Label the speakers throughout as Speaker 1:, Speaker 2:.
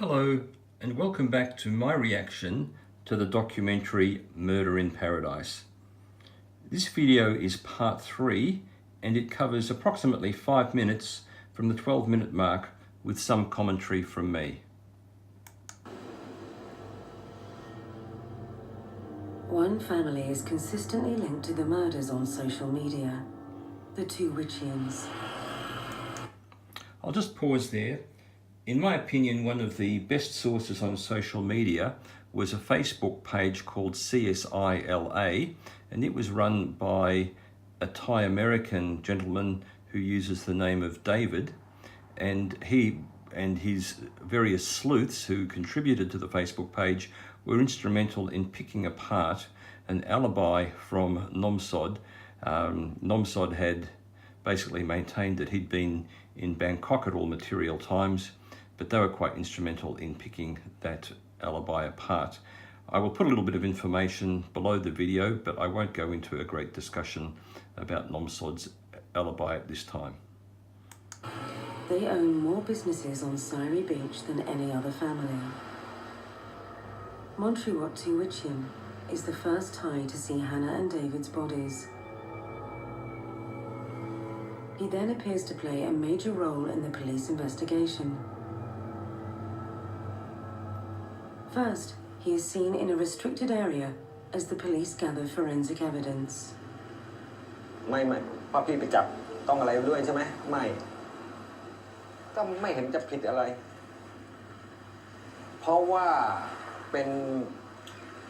Speaker 1: Hello and welcome back to my reaction to the documentary Murder in Paradise. This video is part 3 and it covers approximately 5 minutes from the 12-minute mark with some commentary from me.
Speaker 2: One family is consistently linked to the murders on social media, the two Witchians.
Speaker 1: I'll just pause there. In my opinion, one of the best sources on social media was a Facebook page called CSILA, and it was run by a Thai American gentleman who uses the name of David, and he and his various sleuths who contributed to the Facebook page were instrumental in picking apart an alibi from Nomsod. Nomsod had basically maintained that he'd been in Bangkok at all material times, but they were quite instrumental in picking that alibi apart. I will put a little bit of information below the video, but I won't go into a great discussion about Nomsod's alibi at this time.
Speaker 2: They own more businesses on Siri Beach than any other family. Montriwat Wichin is the first Thai to see Hannah and David's bodies. He then appears to play a major role in the police investigation. First, he is seen in a restricted area as the police gather forensic evidence.
Speaker 3: ไม่พอพี่ไปจับต้องอะไรด้วยใช่ไหมไม่ก็ไม่เห็นจะผิดอะไรเพราะว่าเป็น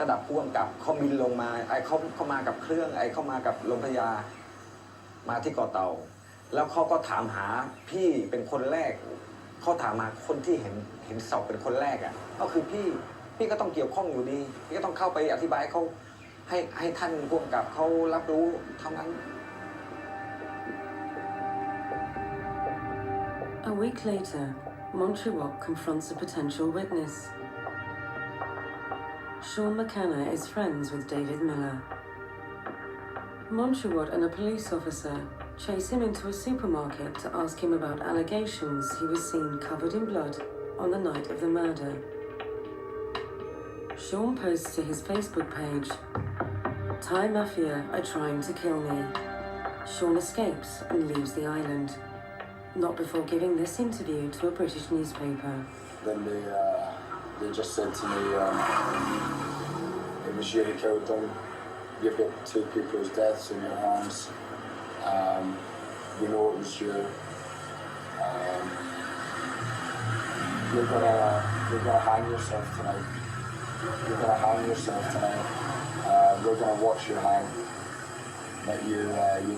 Speaker 3: ระดับผู้กำกับเขาบินลงมาไอ้เขามากับเครื่องไอ้เขามากับโรงพยาบาลมาที่เกาะเต่าแล้วเขาก็ถามหาพี่เป็นคนแรกเขาถามหาคนที่เห็นศพเป็นคนแรกอ่ะก็คือพี่ก็ต้องเกี่ยวข้องอยู่ดีพี่ก็ต้องเข้าไปอธิบายเขาให้ท่านผู้กำกับเขารับรู้เท่านั้น
Speaker 2: A week later, Montriwat confronts a potential witness. Sean McKenna is friends with David Miller. Montriwat and a police officer chase him into a supermarket to ask him about allegations he was seen covered in blood on the night of the murder. Sean posts to his Facebook page, "Thai mafia are trying to kill me." Sean escapes and leaves the island, not before giving this interview to a British newspaper.
Speaker 4: Then they just said to me, it was you who killed them. You've got 2 people's deaths in your hands. We know it was you. You're gonna hang yourself tonight. You're gonna hang yourself tonight. We're gonna watch you hang. But you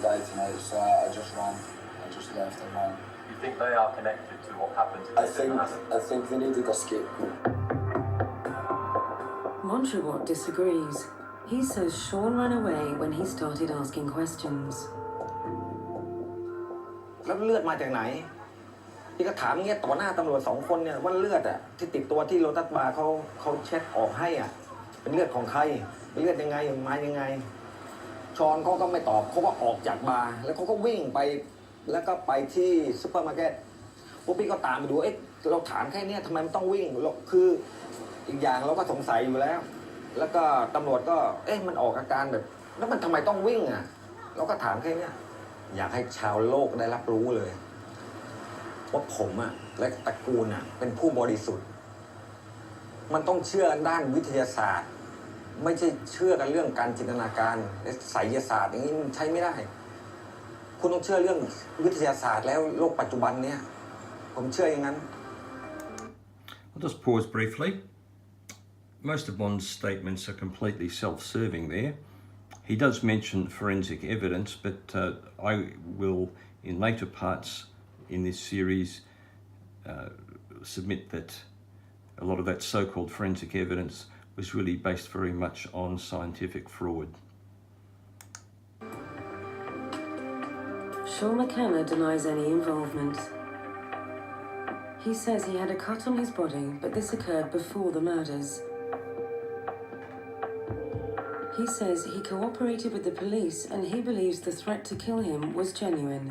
Speaker 4: died tonight. So I just ran. I just left and ran.
Speaker 5: You think they are connected to what happened to
Speaker 4: I think they needed a scapegoat.
Speaker 2: Montriwat disagrees. He says Sean ran away when he started asking questions.
Speaker 3: แล้วเลือดมาจากไหนพี่ก็ถามเงี้ยต่อหน้าตำรวจ2 คนเนี่ยว่าเลือดอ่ะที่ติดตัวที่โลตัสบาร์เขาเช็ดออกให้อ่ะเป็นเลือดของใครเป็นเลือดยังไงมายังไงชอนเขาก็ไม่ตอบเขาก็ออกจากบาร์แล้วเขาก็วิ่งไปแล้วก็ไปที่ซุปเปอร์มาร์เก็ตพวกพี่ก็ตามไปดูเราถามแค่นี้ทำไมมันต้องวิ่งคืออีกอย่างเราก็สงสัยอยู่แล้วแล้วก็ตำรวจก็มันออกอาการแบบแล้วมันทำไมต้องวิ่งอ่ะเราก็ถามแค่นี้อยากให้ชาวโลกได้รับรู้เลยว่าผมอ่ะและตระกูลอ่ะเป็นผู้บริสุทธิ์มันต้องเชื่อด้านวิทยาศาสตร์ไม่ใช่เชื่อกันเรื่องการจินตนาการและไสยศาสตร์อย่างนี้มันใช้ไม่ได้คุณต้องเชื่อเรื่องวิทยาศาสตร์แล้วโลกปัจจุบันเนี่ยผมเชื่ออย่างนั้น
Speaker 1: I'll just pause briefly. Most of Bond's statements are completely self-serving there. He does mention forensic evidence, but I will, in later parts in this series, submit that a lot of that so-called forensic evidence was really based very much on scientific fraud.
Speaker 2: Sean McKenna denies any involvement. He says he had a cut on his body, but this occurred before the murders. He says he cooperated with the police and he believes the threat to kill him was genuine.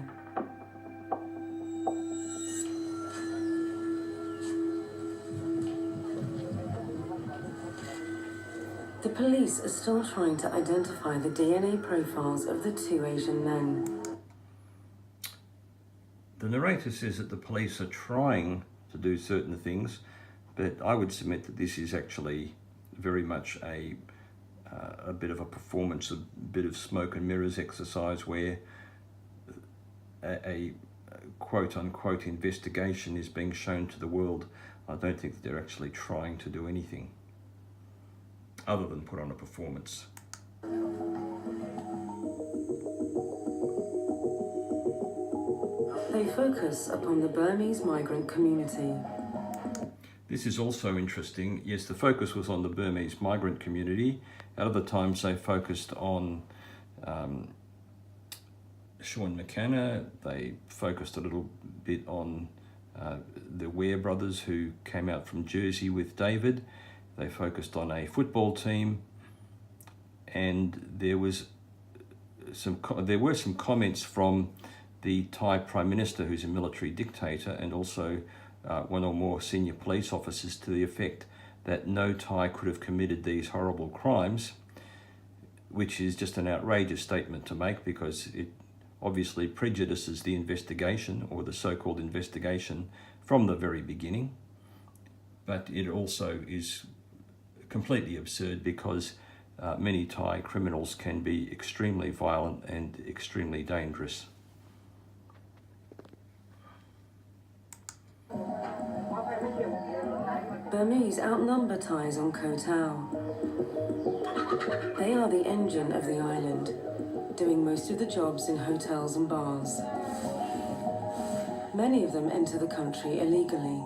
Speaker 2: The police are still trying to identify the DNA profiles of the two Asian men.
Speaker 1: The narrator says that the police are trying to do certain things, but I would submit that this is actually very much a bit of a performance, a bit of smoke and mirrors exercise where a quote-unquote investigation is being shown to the world. I don't think that they're actually trying to do anything other than put on a performance.
Speaker 2: They focus upon the Burmese migrant community.
Speaker 1: This is also interesting. Yes, the focus was on the Burmese migrant community. At other times they focused on Sean McKenna. They focused a little bit on the Ware brothers who came out from Jersey with David. They focused on a football team, and there were some comments from the Thai Prime Minister, who's a military dictator, and also one or more senior police officers, to the effect that no Thai could have committed these horrible crimes, which is just an outrageous statement to make, because it obviously prejudices the investigation, or the so-called investigation, from the very beginning. But it also is completely absurd, because many Thai criminals can be extremely violent and extremely dangerous.
Speaker 2: Burmese outnumber Thais on Koh Tao. They are the engine of the island, doing most of the jobs in hotels and bars. Many of them enter the country illegally.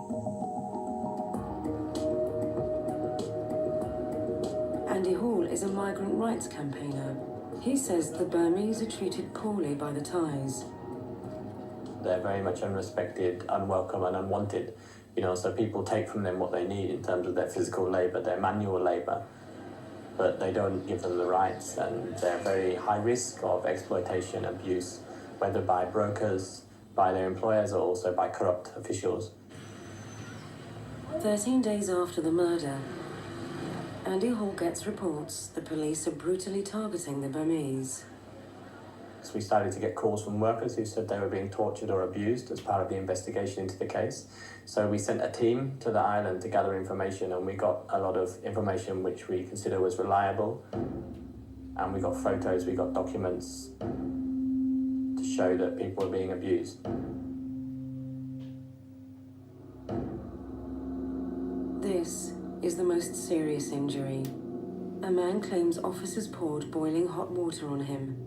Speaker 2: Andy Hall is a migrant rights campaigner. He says the Burmese are treated poorly by the Thais.
Speaker 6: They're very much unrespected, unwelcome and unwanted. So people take from them what they need in terms of their physical labour, their manual labour, but they don't give them the rights, and they're very high risk of exploitation, abuse, whether by brokers, by their employers, or also by corrupt officials.
Speaker 2: 13 days after the murder, Andy Hall gets reports the police are brutally targeting the Burmese.
Speaker 6: So we started to get calls from workers who said they were being tortured or abused as part of the investigation into the case. So we sent a team to the island to gather information, and we got a lot of information which we consider was reliable. And we got photos, we got documents to show that people were being abused.
Speaker 2: This is the most serious injury. A man claims officers poured boiling hot water on him.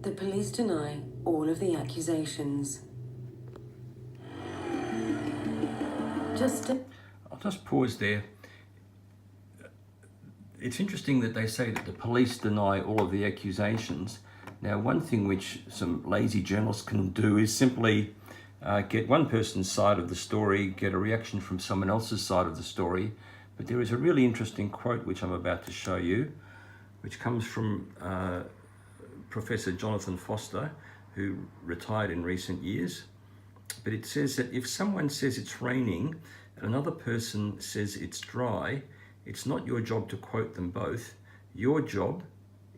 Speaker 2: The police deny all of the accusations.
Speaker 1: I'll just pause there. It's interesting that they say that the police deny all of the accusations. Now, one thing which some lazy journalists can do is simply get one person's side of the story, get a reaction from someone else's side of the story. But there is a really interesting quote which I'm about to show you, which comes from Professor Jonathan Foster, who retired in recent years. But it says that if someone says it's raining and another person says it's dry, it's not your job to quote them both. Your job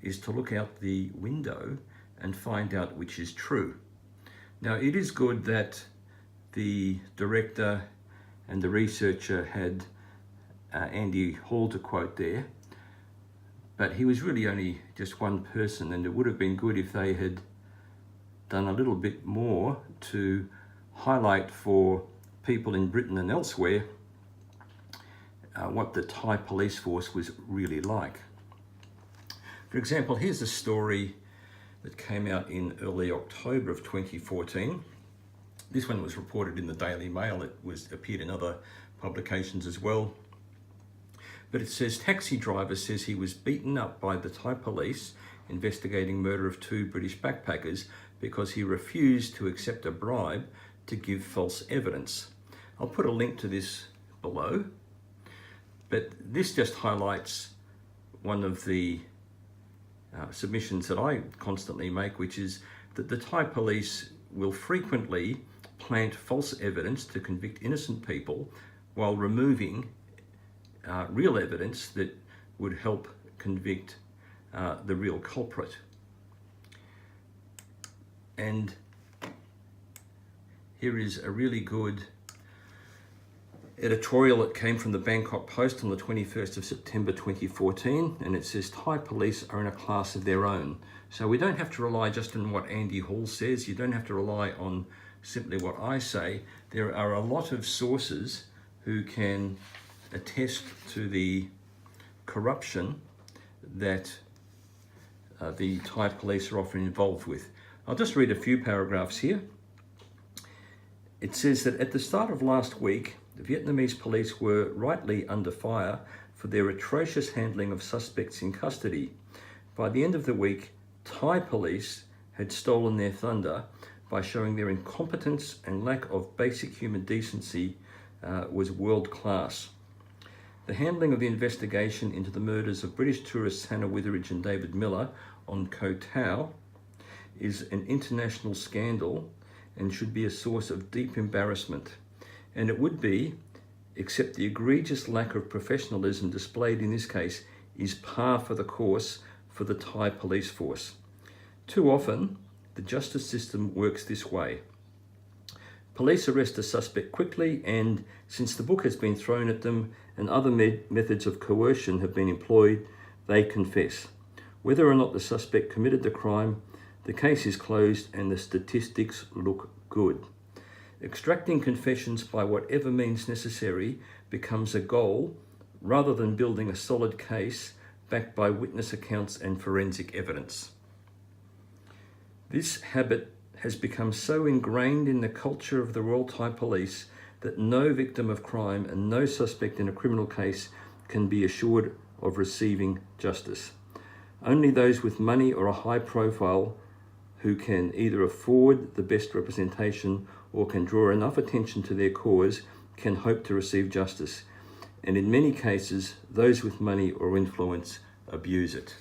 Speaker 1: is to look out the window and find out which is true. Now, it is good that the director and the researcher had Andy Hall to quote there, but he was really only just one person, and it would have been good if they had done a little bit more to highlight for people in Britain and elsewhere what the Thai police force was really like. For example, here's a story that came out in early October of 2014. This one was reported in the Daily Mail. It appeared in other publications as well. But it says, taxi driver says he was beaten up by the Thai police investigating murder of 2 British backpackers because he refused to accept a bribe to give false evidence. I'll put a link to this below, but this just highlights one of the submissions that I constantly make, which is that the Thai police will frequently plant false evidence to convict innocent people while removing real evidence that would help convict the real culprit. And here is a really good editorial that came from the Bangkok Post on the 21st of September 2014, and it says Thai police are in a class of their own. So we don't have to rely just on what Andy Hall says. You don't have to rely on simply what I say. There are a lot of sources who can attest to the corruption that the Thai police are often involved with. I'll just read a few paragraphs here. It says that at the start of last week, the Vietnamese police were rightly under fire for their atrocious handling of suspects in custody. By the end of the week, Thai police had stolen their thunder by showing their incompetence and lack of basic human decency was world class. The handling of the investigation into the murders of British tourists Hannah Witheridge and David Miller on Koh Tao is an international scandal and should be a source of deep embarrassment. And it would be, except the egregious lack of professionalism displayed in this case is par for the course for the Thai police force. Too often, the justice system works this way. Police arrest a suspect quickly, and since the book has been thrown at them and other methods of coercion have been employed, they confess. Whether or not the suspect committed the crime, the case is closed and the statistics look good. Extracting confessions by whatever means necessary becomes a goal rather than building a solid case backed by witness accounts and forensic evidence. This habit has become so ingrained in the culture of the Royal Thai Police that no victim of crime and no suspect in a criminal case can be assured of receiving justice. Only those with money or a high profile who can either afford the best representation or can draw enough attention to their cause can hope to receive justice. And in many cases, those with money or influence abuse it.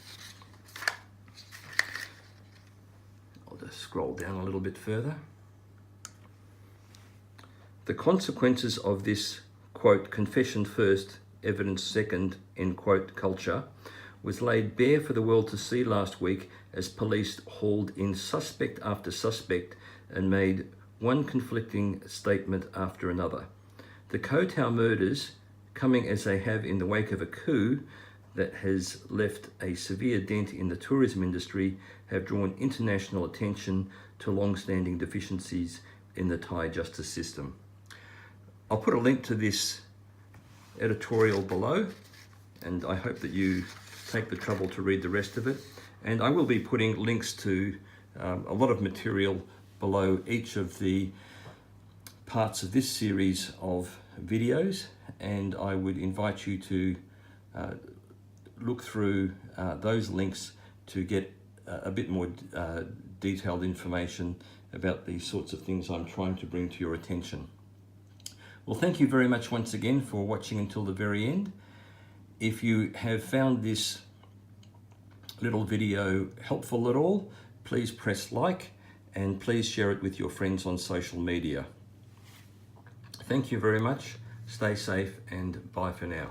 Speaker 1: I'll just scroll down a little bit further. The consequences of this, quote, confession first, evidence second, end quote, culture was laid bare for the world to see last week as police hauled in suspect after suspect and made one conflicting statement after another. The Koh Tao murders, coming as they have in the wake of a coup that has left a severe dent in the tourism industry, have drawn international attention to long-standing deficiencies in the Thai justice system. I'll put a link to this editorial below, and I hope that you take the trouble to read the rest of it. And I will be putting links to a lot of material below each of the parts of this series of videos, and I would invite you to look through those links to get a bit more detailed information about these sorts of things I'm trying to bring to your attention. Well, thank you very much once again for watching until the very end. If you have found this little video helpful at all, please press like and please share it with your friends on social media. Thank you very much. Stay safe and bye for now.